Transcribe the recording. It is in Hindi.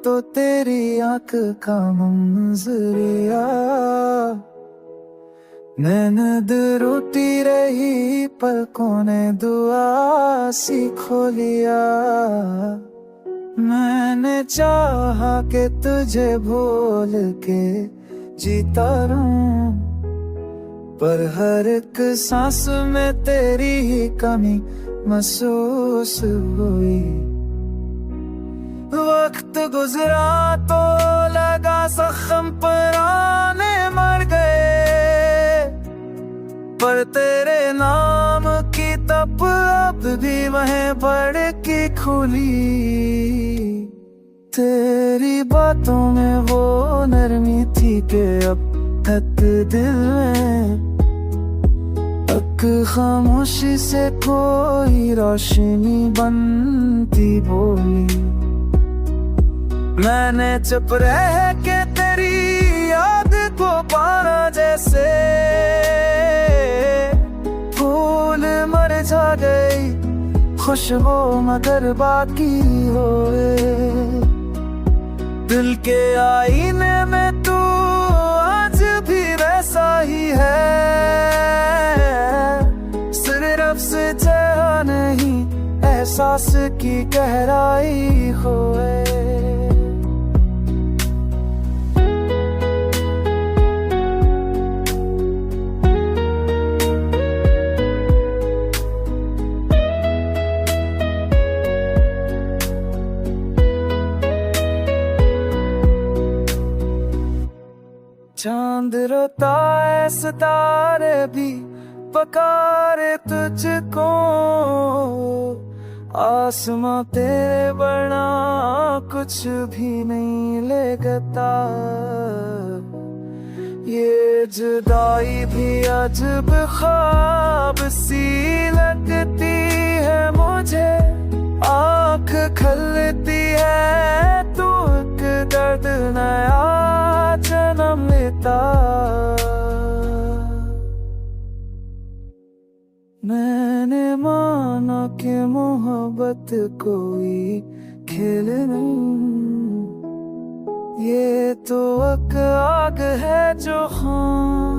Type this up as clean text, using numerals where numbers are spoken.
तो तेरी आंख का मंजरिया, नैनद रोती रही पलकों ने दुआ सी खोलिया। मैंने चाहा कि तुझे भूल के जीता रहूं, पर हर एक सांस में तेरी ही कमी महसूस हुई। वक्त गुजरा तो लगा जख्म पुराने मर गए, पर तेरे नाम की तप अब भी वहीं बढ़ के खुली। तेरी बातों में वो नरमी थी कि अब तक दिल में खामोशी से कोई रोशनी बनती बोली। मैंने चुप रह के तेरी याद को पाना, जैसे फूल मर जा गई खुशबू मगर बाकी होए। दिल के आईने में तू आज भी वैसा ही है, सिर्फ से चाह नहीं एहसास की गहराई होए। चांद रोता है सितारे भी पकारे तुझको, आसमां तेरे बना कुछ भी नहीं लगता। ये जुदाई भी अजब ख्वाब सी लगती है मुझे, आँख खलती है तू एक दर्द नया जन्म लेता। मैंने माना कि मोहब्बत कोई खेल नहीं, ये तो एक आग है जो खां